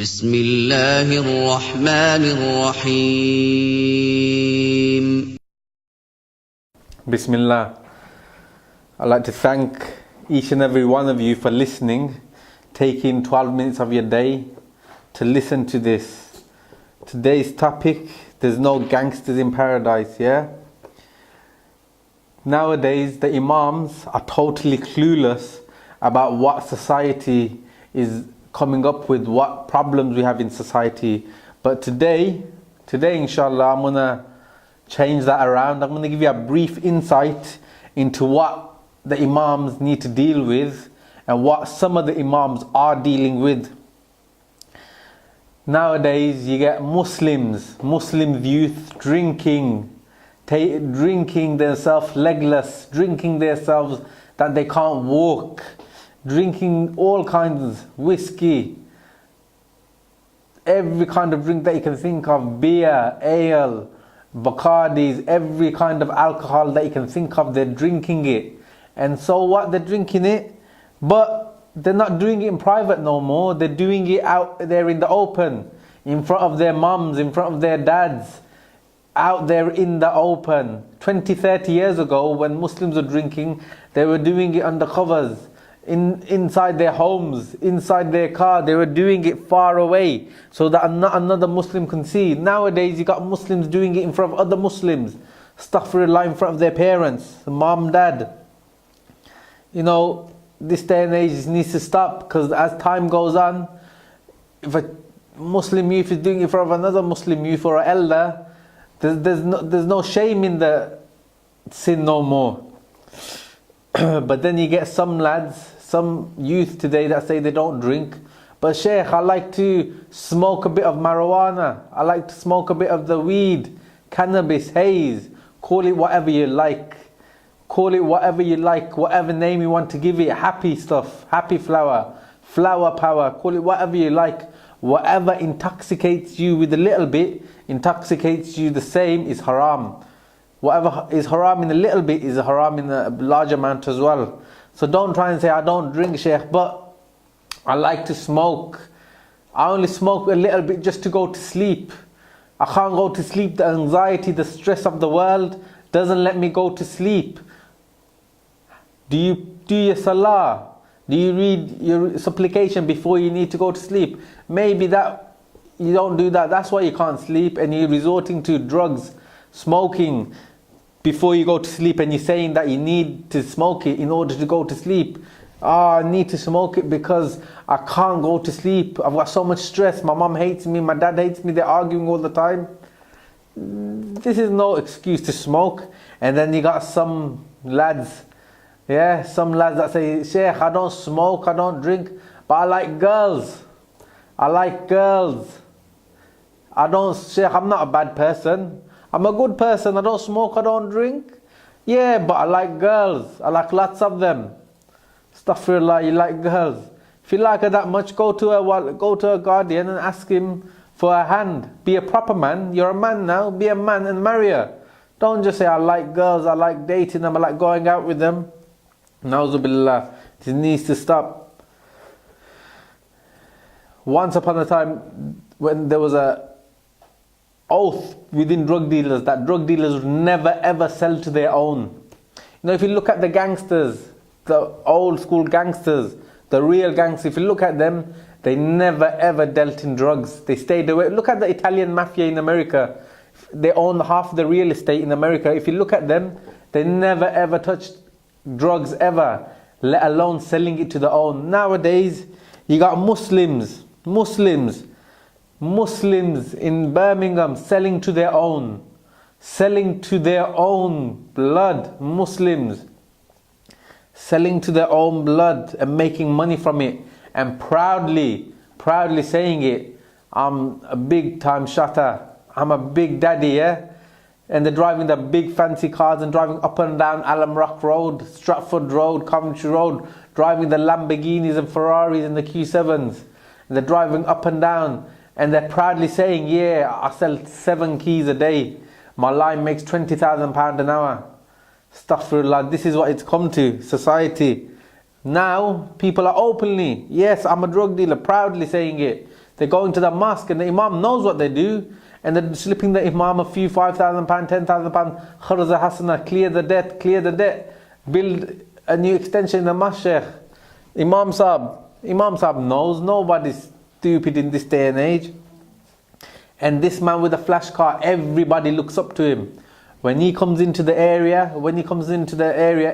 بسم الله الرحمن الرحيم. Bismillah. I'd like to thank each and every one of you for listening, taking 12 minutes of your day to listen to this. Today's topic, there's no gangsters in paradise, yeah? Nowadays, the Imams are totally clueless about what society is coming up with, what problems we have in society. But today inshallah, I'm going to change that around. I'm going to give you a brief insight into what the Imams need to deal with and what some of the Imams are dealing with. Nowadays, you get Muslim youth drinking themselves legless, drinking themselves that they can't walk, drinking all kinds, whiskey, every kind of drink that you can think of, beer, ale, Bacardis, every kind of alcohol that you can think of, they're drinking it. And so what? They're drinking it, but they're not doing it in private no more. They're doing it out there in the open, in front of their mums, in front of their dads, out there in the open. 20, 30 years ago, when Muslims were drinking, they were doing it under covers, inside their homes, inside their car. They were doing it far away so that not another Muslim can see. Nowadays, you got Muslims doing it in front of other Muslims, astaghfirullah, in front of their parents, mom, dad. You know, this day and age needs to stop, because as time goes on, if a Muslim youth is doing it in front of another Muslim youth or an elder, there's no shame in the sin no more. But then you get some lads, some youth today that say they don't drink, but Sheikh, I like to smoke a bit of marijuana, I like to smoke a bit of the weed, cannabis, haze, call it whatever you like. Call it whatever you like, whatever name you want to give it, happy stuff, happy flower, flower power, call it whatever you like. Whatever intoxicates you with a little bit, intoxicates you the same, is haram. Whatever is haram in a little bit is haram in a large amount as well. So don't try and say, I don't drink, Sheikh, but I like to smoke. I only smoke a little bit just to go to sleep. I can't go to sleep. The anxiety, the stress of the world doesn't let me go to sleep. Do you do your salah? Do you read your supplication before you need to go to sleep? Maybe that you don't do that. That's why you can't sleep, and you're resorting to drugs, smoking before you go to sleep, and you're saying that you need to smoke it in order to go to sleep. I need to smoke it because I can't go to sleep. I've got so much stress. My mom hates me, my dad hates me, they're arguing all the time. This is no excuse to smoke. And then you got some lads that say, Sheikh, I don't smoke, I don't drink, but I like girls. Sheikh, I'm not a bad person. I'm a good person. I don't smoke, I don't drink. Yeah, but I like girls. I like lots of them. Astaghfirullah, you like girls. If you like her that much, go to a guardian and ask him for a hand. Be a proper man. You're a man now. Be a man and marry her. Don't just say, I like girls, I like dating them, I like going out with them. Na'udhu billah. This needs to stop. Once upon a time, when there was a oath within drug dealers that drug dealers would never ever sell to their own. You know, if you look at the gangsters, the old school gangsters, the real gangsters, if you look at them, they never ever dealt in drugs. They stayed away. Look at the Italian mafia in America. They own half the real estate in America. If you look at them, they never ever touched drugs ever, let alone selling it to their own. Nowadays, you got Muslims in Birmingham selling to their own blood. Muslims selling to their own blood and making money from it, and proudly saying it, I'm a big time shotter, I'm a big daddy, yeah? And they're driving the big fancy cars and driving up and down Alum Rock Road, Stratford Road, Coventry Road, driving the Lamborghinis and Ferraris and the Q7s. And they're driving up and down, and they're proudly saying, yeah, I sell 7 keys a day. My line makes £20,000 an hour. Astaghfirullah, this is what it's come to, society. Now, people are openly, yes, I'm a drug dealer, proudly saying it. They go into the mosque and the Imam knows what they do, and they're slipping the Imam a few £5,000, £10,000, Kharza Hasana, clear the debt, build a new extension in the mosque. Imam Sahib knows nobody's stupid in this day and age. And this man with a flash car, everybody looks up to him. When he comes into the area,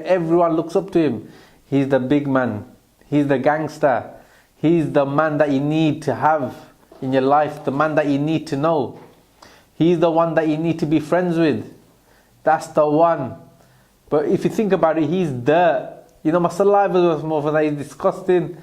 everyone looks up to him. He's the big man. He's the gangster. He's the man that you need to have in your life, the man that you need to know. He's the one that you need to be friends with. That's the one. But if you think about it, he's dirt. You know, my saliva was more for that. He's disgusting.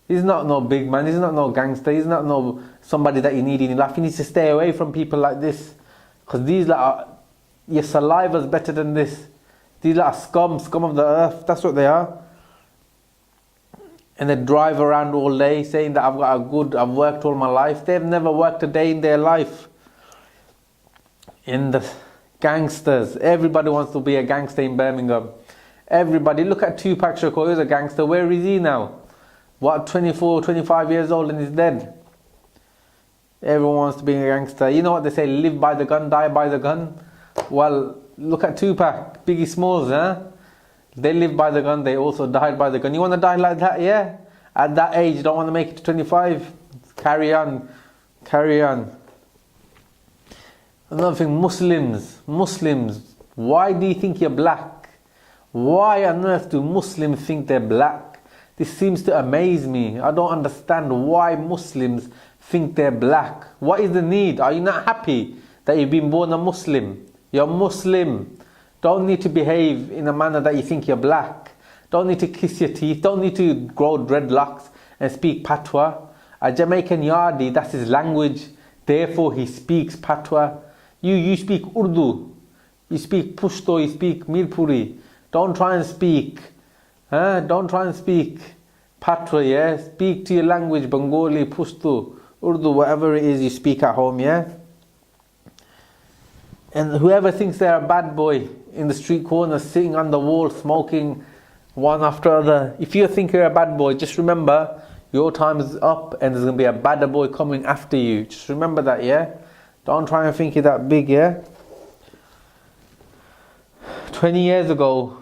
He's not no big man. He's not no gangster. He's not no somebody that you need in your life. You need to stay away from people like this. Because these your saliva's better than this. These are scum of the earth. That's what they are. And they drive around all day saying that I've worked all my life. They've never worked a day in their life. In the gangsters, everybody wants to be a gangster in Birmingham. Everybody, look at Tupac Shakur, he's a gangster. Where is he now? What, 24, 25 years old and he's dead? Everyone wants to be a gangster. You know what they say, live by the gun, die by the gun? Well, look at Tupac, Biggie Smalls, huh? They lived by the gun, they also died by the gun. You want to die like that, yeah? At that age, you don't want to make it to 25? Carry on. Another thing, Muslims, why do you think you're black? Why on earth do Muslims think they're black? This seems to amaze me. I don't understand why Muslims think they're black. What is the need? Are you not happy that you've been born a Muslim? You're Muslim. Don't need to behave in a manner that you think you're black. Don't need to kiss your teeth. Don't need to grow dreadlocks and speak patois. A Jamaican Yardi, that's his language. Therefore he speaks patois. You speak Urdu. You speak Pushto. You speak Mirpuri. Don't try and speak. Don't try and speak patois, yeah? Speak to your language, Bengali, Pushto, Urdu, whatever it is you speak at home, yeah? And whoever thinks they're a bad boy in the street corner, sitting on the wall, smoking one after other. If you think you're a bad boy, just remember your time is up and there's going to be a badder boy coming after you. Just remember that, yeah? Don't try and think you're that big, yeah? 20 years ago,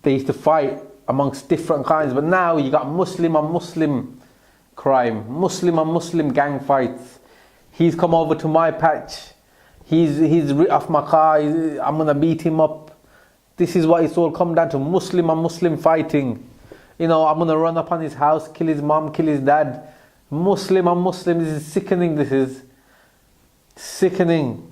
they used to fight amongst different kinds, but now you got Muslim on Muslim crime, Muslim on Muslim gang fights. He's come over to my patch. He's ripped off my car. I'm gonna beat him up. This is what it's all come down to: Muslim on Muslim fighting. You know, I'm gonna run up on his house, kill his mom, kill his dad. Muslim on Muslim. This is sickening. This is sickening.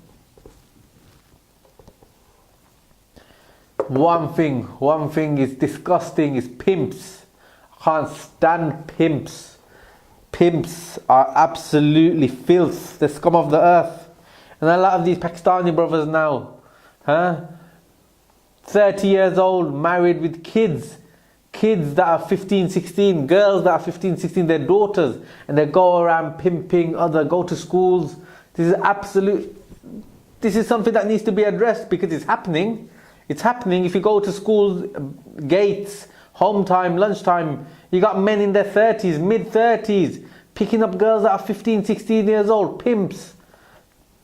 One thing is disgusting is pimps. I can't stand pimps. Pimps are absolutely filth. The scum of the earth. And a lot of these Pakistani brothers now, 30 years old, married with kids that are 15, 16, girls that are 15, 16, their daughters, and they go around pimping go to schools. This is something that needs to be addressed because it's happening. It's happening. If you go to schools, gates, home time, lunchtime, you got men in their 30s, mid-30s, picking up girls that are 15, 16 years old, pimps.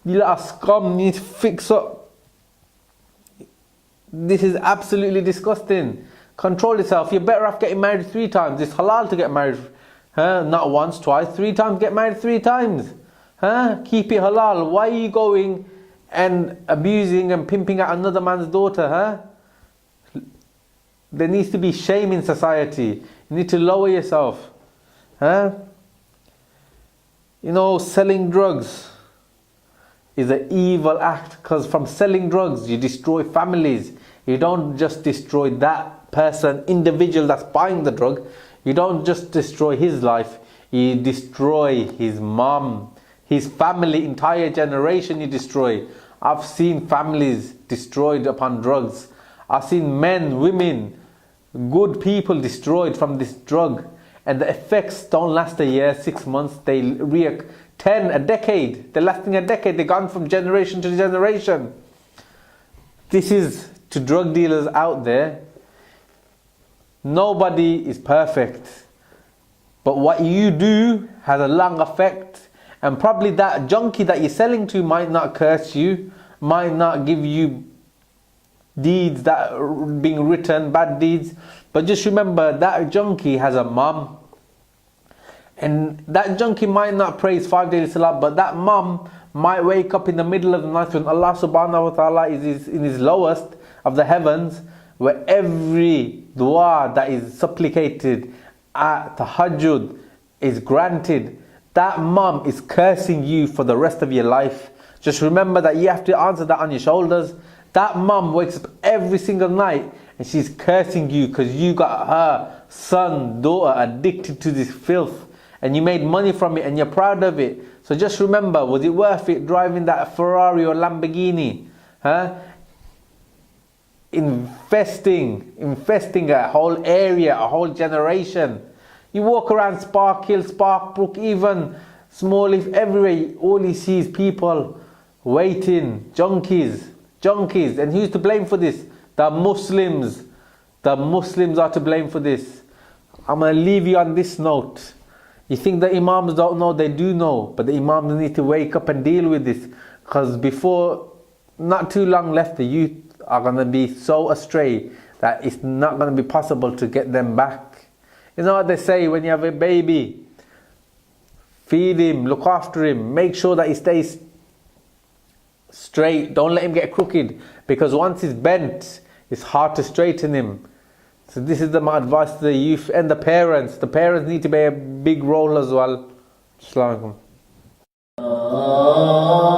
You lot are scum, you need to fix up. This is absolutely disgusting. Control yourself. You're better off getting married 3 times. It's halal to get married. Not once, twice, 3 times. Get married 3 times. Keep it halal. Why are you going and abusing and pimping out another man's daughter? There needs to be shame in society. You need to lower yourself. You know, selling drugs is an evil act, because from selling drugs you destroy families. You don't just destroy that person, individual that's buying the drug. You don't just destroy his life, you destroy his mom, his family, entire generation you destroy. I've seen families destroyed upon drugs. I've seen men, women, good people destroyed from this drug. And the effects don't last a year, 6 months, they react 10, a decade. They're lasting a decade. They've gone from generation to generation. This is to drug dealers out there. Nobody is perfect. But what you do has a long effect. And probably that junkie that you're selling to might not curse you, might not give you deeds that are being written, bad deeds. But just remember, that junkie has a mom. And that junkie might not praise 5 daily salah, but that mom might wake up in the middle of the night when Allah subhanahu wa ta'ala is in his lowest of the heavens, where every dua that is supplicated at tahajjud is granted. That mom is cursing you for the rest of your life. Just remember that you have to answer that on your shoulders. That mom wakes up every single night and she's cursing you because you got her son, daughter addicted to this filth, and you made money from it and you're proud of it. So just remember, was it worth it driving that Ferrari or Lamborghini? Investing a whole area, a whole generation. You walk around Spark Hill, Sparkbrook, even Smallleaf, everywhere, all you see is people waiting, junkies. And who's to blame for this? The Muslims. The Muslims are to blame for this. I'm going to leave you on this note. You think the Imams don't know? They do know. But the Imams need to wake up and deal with this. Because before, not too long left, the youth are going to be so astray that it's not going to be possible to get them back. You know what they say when you have a baby? Feed him, look after him, make sure that he stays straight. Don't let him get crooked, because once he's bent, it's hard to straighten him. So this is my advice to the youth and the parents. The parents need to play a big role as well. Assalamu alaikum.